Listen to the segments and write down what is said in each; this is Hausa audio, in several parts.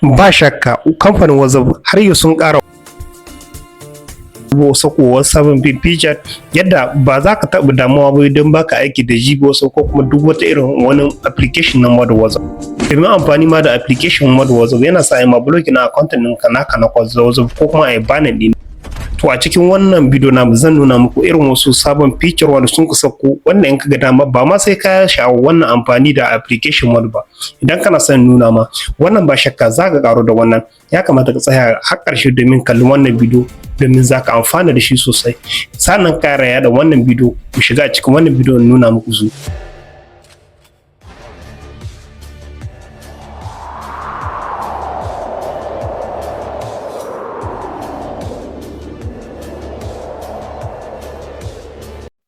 Ba shakka kamfanin WhatsApp har yau sun ƙara sakowar sabon feature yadda ba za ka taɓa damuwa ba idan baka aiki da jibi wasu ko kuma duk wata irin wani application na mod WhatsApp. Domin amfani ma da application mod WhatsApp yana sa a yi ma blocking na account ɗinka naka na WhatsApp ko kuma a yi banning ɗin. To a cikin wannan bidiyo na zan nuna muku irin wasu sabon feature wanda sun kusa ku wanda in kaga dama ba ma sai ka sha'awa wannan amfani da application mod ba. Idan kana son nuna ma wannan ba shakka za ka karo da wannan, ya kamata ka tsaya har ƙarshe domin kallon wannan bidiyo domin za ka amfana da shi sosai. Sannan ka raya da wannan bidiyo ku shiga cikin wannan bidiyo nuna muku su.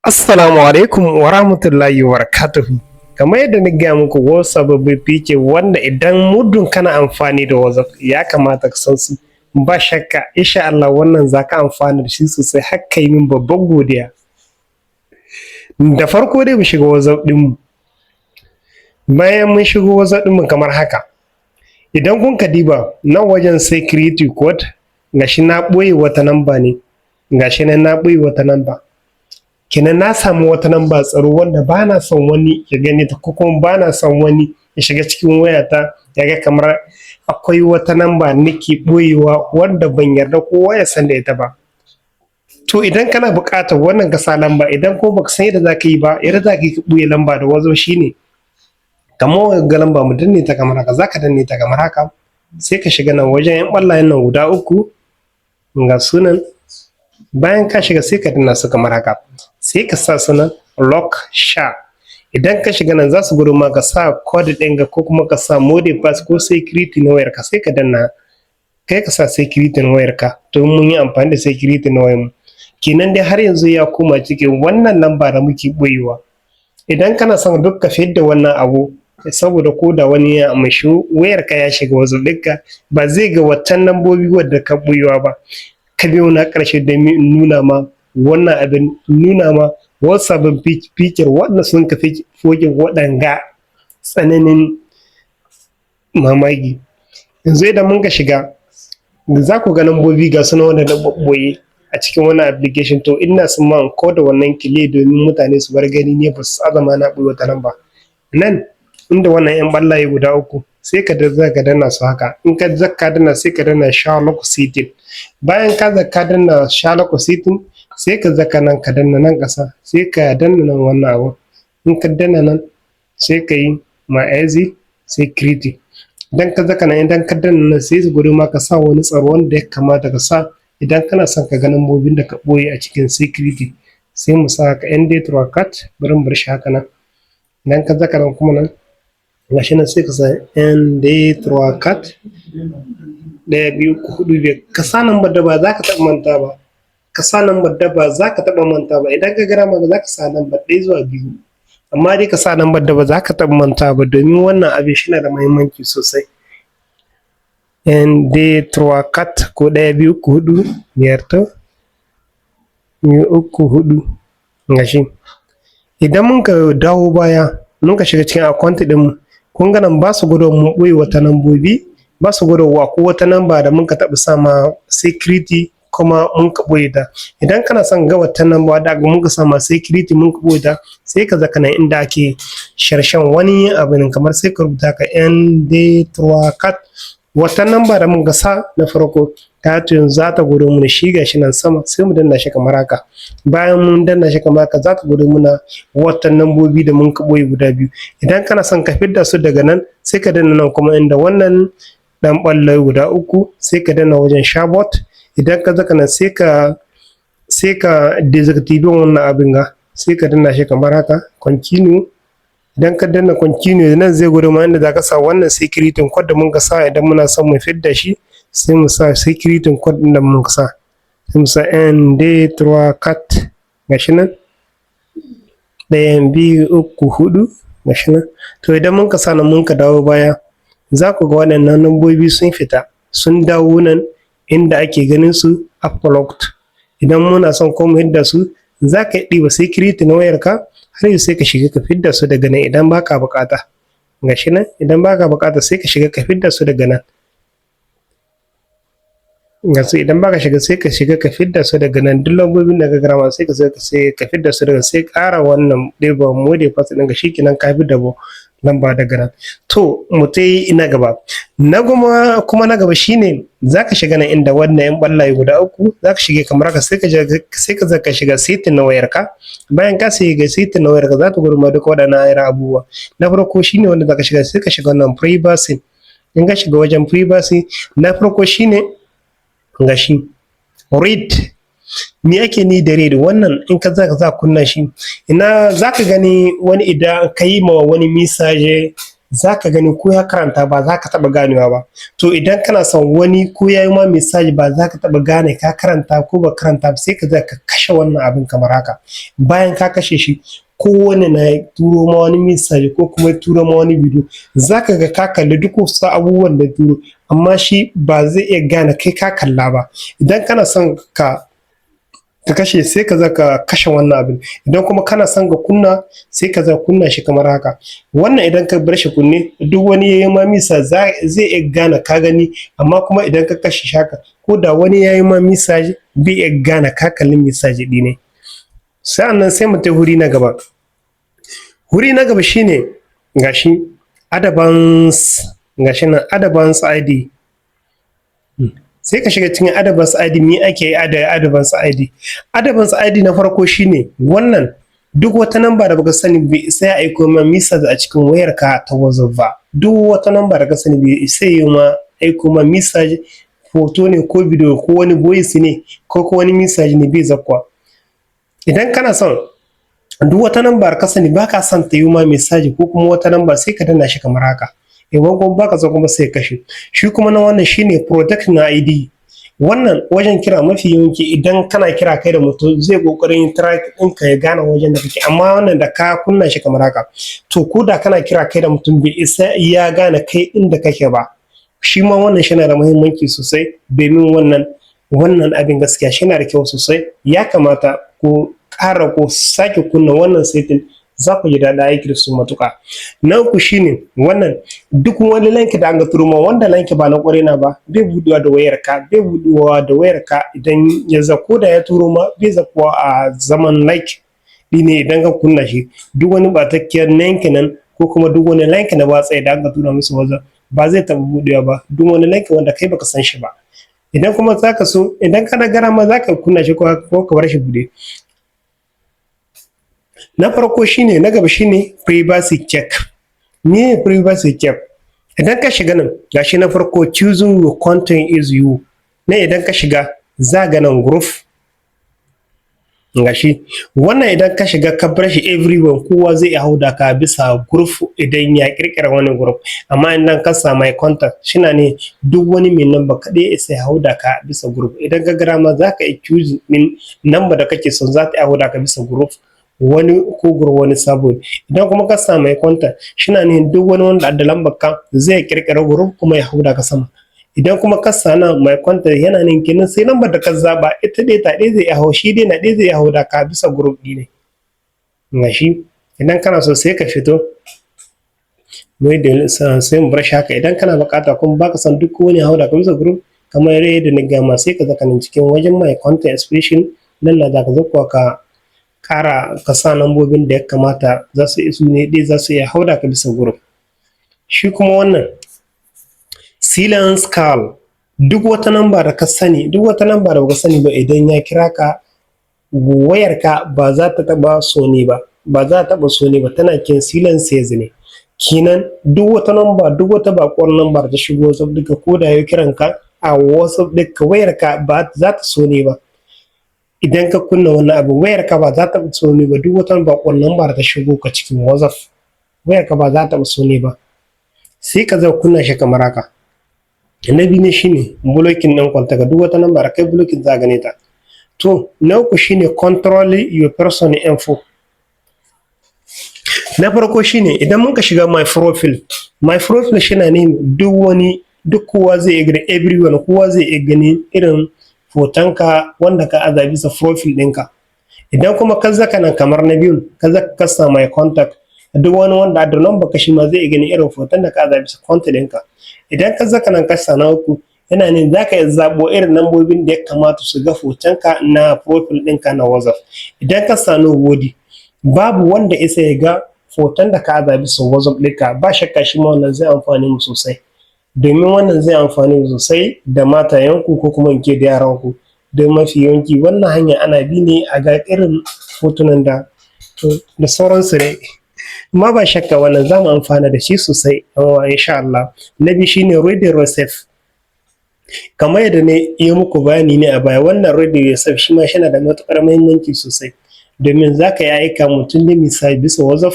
Assalamu alaikum wa rahmatullahi wa barakatuhu. Kamar yadda na gaya muku wasu sababbin feature wanda idan muddin kana amfani da WhatsApp ya kamata ka san su. Ba shakka insha Allah wannan zaka amfana da shi sosai har kai min babban godiya. Da farko dai mu shiga WhatsApp din mu. Bayan mun shigo WhatsApp din mu kamar haka. Idan kun ka diba nan wajen security code gashi na boye wata namba ne. Gashi nan na boye wata namba. Kenan na samu wata namba tsaro wanda ba na son wani ya gani ta ko kuma ba na son wani ya shiga cikin wayata ya ga kamar akwai wata namba nake boyewa wanda ban yarda kowa ya san da ita ba. To idan kana buƙatar wannan ka sa lamba, idan ko baka san yadda zaka yi ba, yadda zaka yi ka boye lamba da wazo shine kamar ga lamba mu danne ta kamar haka, zaka danne ta kamar haka sai ka shiga nan wajen yan ballayen nan guda uku ga sunan. Bayan ka shiga sai ka danna su kamar haka sai ka sa sunan lock sha. Idan ka shiga nan za su gudu ma ka sa code ɗinka ko kuma ka sa mode pass ko security na wayarka sai ka danna kai ka sa security na wayarka to mun yi amfani da security na wayarmu. Kenan dai har yanzu ya koma cikin wannan lamba da muke boyewa. Idan kana son duk ka fidda wannan abu saboda ko da wani ya amshi wayarka ya shiga wasu ɗinka ba zai ga waccan lambobi wadda ka boyewa ba. Ka biyo na ƙarshe domin nuna ma wannan abin, nuna ma wasu sabon feature waɗanda sun ka foge waɗanga tsananin mamaki. Yanzu idan mun ka shiga za ku ga lambobi ga suna wanda na ɓoye a cikin wannan application. To ina son ma ko da wannan kile domin mutane su bar gani ne ba su azama na ɓoye wata lamba. Nan inda wannan 'yan ɓallaye guda uku sai ka danna su haka. In ka zaka danna sai ka danna Sherlock setting. Bayan ka zaka danna Sherlock setting sai ka zaka nan ka danna nan ƙasa sai ka danna nan wannan abu. In ka danna nan sai ka yi my easy security. Idan ka zaka nan idan ka danna nan sai su gudu ma ka sa wani tsaro wanda ya kamata ka sa idan kana son ka ga lambobin da ka ɓoye a cikin security. Sai mu sa haka ND cat bari mu bar shi haka nan. Idan ka zaka nan kuma nan gashi nan sai ka sa ND cat 1 2 3 4 5 ka sa lambar da ba za ka taɓa manta ba. Ka sa lambar da ba za ka taɓa manta ba. Idan ka gara maka za ka sa lambar 1 zuwa 2 amma dai ka sa lambar da ba za ka taɓa manta ba domin wannan abin shi na da muhimmanci sosai. ND cat ko 1 2 3 4 5 3 4 gashi. Idan mun ka dawo baya mun ka shiga cikin account ɗin mu kun ga nan ba su gudu mun ɓoye wata lambobi, ba su gudowa ko wata namba da mun ka taɓa sama security kuma mun ka ɓoye ta. Idan kana son ga wata namba da mun ka sama security mun ka ɓoye ta sai ka zaka nan inda ake sharshen wani abin kamar sai ka rubuta ka ND cat wata namba da mun ka sa na farko ta yanzu za ta gudu mana shi gashi nan sama sai mu danna shi kamar haka. Bayan mun danna shi kamar haka za ta gudu mana wata lambobi da mun ka ɓoye guda 2. Idan kana son ka fidda su daga nan sai ka danna nan kuma inda wannan dan ɓallai guda 3 sai ka danna wajen shabot. Idan ka zaka nan sai ka deactivate wannan abin ga sai ka danna shi kamar haka continue. Idan ka danna continue nan zai gudu ma inda za ka sa wannan security code da mun ka sa idan muna son mu fidda shi sai mu sa security code din da mun ka sa sai mu sa ND cat gashi nan 1 2 3 4 gashi nan. To idan mun ka sa nan mun ka dawo baya za ku ga waɗannan lambobi sun fita sun dawo nan inda ake ganin su upload. Idan muna son ko mu hidda su za ka ɗiba security na wayarka har yau sai ka shiga ka fidda su daga nan idan baka buƙata. Gashi nan idan baka buƙata sai ka shiga ka fidda su daga nan. Yanzu idan baka shiga sai ka shiga ka fidda su daga nan duk lambobin da ka grama sai ka fidda su daga sai ƙara wannan ɗiban mode fast ɗin ga shikenan ka fidda lamba daga nan. To mu tai na gaba. Na kuma na gaba shine zaka shiga nan inda wannan yan ballaye guda uku zaka shige kamar haka sai ka shiga setting na wayarka. Bayan ka shiga setting na wayarka za ta gurma duka waɗannan irin abubuwa. Na farko shine wanda zaka shiga sai ka shiga wannan privacy. In ka shiga wajen privacy na farko shine gashi read. Me ake ni da read wannan in ka za kunna shi ina zaka gani wani idan ka yi ma wani message zaka gani ko ya karanta ba za ka taba ganewa ba. To idan kana son wani ko ya yi ma message ba za ka taba gane ka karanta ko ba karanta ba sai ka kashe wannan abin kamar haka. Bayan ka kashe shi ko wani na turo ma wani message ko kuma turo ma wani video zaka ga ka kalli duk wasu abubuwan da turo amma shi ba zai iya gane kai ka kalla ba. Idan kana son ka kashe sai ka kashe wannan abin. Idan kuma kana son ka kunna sai ka kunna shi kamar haka. Wannan idan ka bar shi kunne duk wani yayi ma misa zai iya gane ka gani amma kuma idan ka kashe shi haka ko da wani yayi ma message bai iya gane ka kalli message ɗi ne. Sa'annan sai mu tai huri na gaba. Huri na gaba shine gashi advance ID. Sai ka shiga cikin advance ID. Me ake yi advance ID? Advance ID na farko shine wannan duk wata namba da baka sani bai sai ya aiko ma message a cikin wayarka ta WhatsApp ba. Duk wata namba da ka sani bai sai ya ma aiko ma message, photo ne ko video ko wani voice ne ko wani message ne bai zakwa. Idan kana son duk wata namba da ka sani baka son ta yi ma message ko kuma wata namba sai ka danna shi kamar haka. Idan kuma baka so kuma sai kashe shi. Kuma na wannan shine protect na ID. Wannan wajen kira mafi yawanci idan kana kira kai da mutum zai kokarin track ɗinka ya gane wajen da kake amma wannan da ka kunna shi kamar haka to ko da kana kira kai da mutum bai isa ya gane kai inda kake ba. Shi ma wannan shi na da muhimmanci sosai domin wannan abin gaskiya shi na da kyau sosai. Ya kamata ko ƙara ko sake kunna wannan setting za ku ji daɗin aiki da su matuƙa. Na uku shine wannan duk wani link da an ga turo ma wanda link ba na ƙwarai na ba bai buɗewa da wayarka idan ya ko da ya turo ma bai zakuwa a zaman like ne idan ka kunna shi. Duk wani ɓatakkiyar link nan ko kuma duk wani link na batsa da an ga tura musu wajen ba zai taɓa buɗewa ba. Duk wani link wanda kai baka san shi ba. Idan kuma zaka so idan kana gara ma zaka kunna shi ko ka bar shi buɗe. Na farko shine na gaba shine privacy check. Me privacy check? Idan ka shiga nan gashi na farko choosing your content is you. Ne idan ka shiga za ga nan group gashi wannan idan ka shiga ka bar shi everyone kowa zai hau da ka bisa group idan ya kirkira wani group amma idan ka samu contact shina ne duk wani mai number kaɗai sai hau da ka bisa group. Idan ka gara ma za ka yi choose min number da kake son za ta hau da ka bisa group wani ko wani Sabon. Idan kuma ka samu contact shina ne duk wani wanda da lambar ka zai kirkira group kuma ya hau da ka sama. Idan kuma ka sana mai kwanta yana nan kenan sai lambar da ka zaba ita dai ta dai zai hau shi dai na dai zai hau da ka bisa group ne. Gashi idan kana so sai ka fito mai da sai mu bar shi haka. Idan kana bukata kuma baka san duk wani hau da ka bisa group kamar yadda na gama sai ka zaka nan cikin wajen mai content expression nan na zaka zakwa ka kara ka sa lambobin da ya kamata za su isu ne dai za su iya hau da ka bisa group. Shi kuma wannan silence call duk wata namba da ka sani duk wata namba da baka sani ba idan ya kira ka wayarka ba za ta taba sone ba tana kin silence ne. Kinan duk wata namba duk wata bakuwar namba da ta shigo WhatsApp duka ko da ya kiran ka a WhatsApp duka wayarka ba za ta sone ba. Idan ka kunna wannan abu wayarka ba za ta sone ba. Duk wata bakuwar namba da ta shigo ka cikin WhatsApp wayarka ba za ta sone ba. Sai ka kunna shi kamar haka. Na biyu ne shine blocking ɗin kwanta ga duk wata namba da kai blocking za gane ta. To na uku shine control your personal info. Na farko shine idan mun ka shiga my profile shine ne duk kowa zai iya gani everyone kowa zai iya gani irin fotonka wanda ka aza bisa profile ɗinka. Idan kuma ka zaka nan kamar na biyun ka zaka kasa my contact duk wani wanda a da number ka shi ma zai iya gani irin foton da ka aza bisa contact ɗinka. Idan ka zaka nan kasa na uku yana ne za ka zaɓo irin lambobin da ya kamata su ga hotonka na profile ɗinka na WhatsApp. Idan ka sami wodi babu wanda isa ya ga hoton da ka zaɓi su WhatsApp ɗinka, ba shakka shi ma wannan zai amfani mu sosai, domin wannan zai amfani mu sosai da matayenku ko kuma in ke da yaranku, don mafi yawanci wannan hanya ana bi ne a ga irin hotunan da sauransu dai. Amma ba shakka wannan za mu amfana da shi sosai insha Allah. Na biyu shine reading receipt. Kamar yadda ne yi muku bayani ne a baya, wannan reading receipt shi ma yana da matukar muhimmanci sosai, domin za ka iya aika mutum da misali bisa WhatsApp,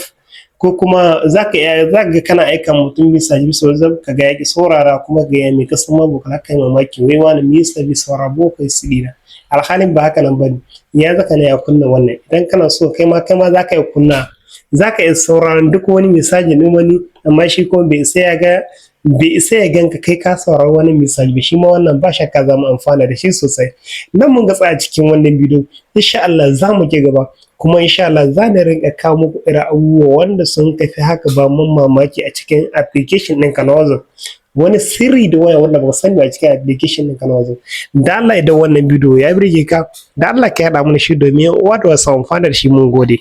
ko kuma za ka kana aika mutum misali bisa WhatsApp ka ga ya ki saurara, kuma ga ya mai kasan mabu ka kai mamaki wai wani mista bi sauraro kai su dina, alhalin ba haka nan bane. Ya zaka ne ya kunna wannan, idan kana so kai ma za ka yi kunna, za ka iya sauraron duk wani misali na wani, amma shi kuma bai isa ya ganka kai ka saurari wani misali ba. Shi ma wannan ba shakka za mu amfana da shi sosai. Nan mun ga tsaya cikin wannan bidiyo, insha Allah za mu ke gaba, kuma insha Allah za mu rinka kawo muku irin abubuwa wanda sun kafi haka ba mun mamaki a cikin application ɗinka na WhatsApp. Wani sirri da waya wanda ba sani a cikin application ɗinka na WhatsApp. Da Allah idan wannan bidiyo ya birge ka, da Allah ka yaɗa mana shi domin uwa da wasu amfana da shi. Mun gode.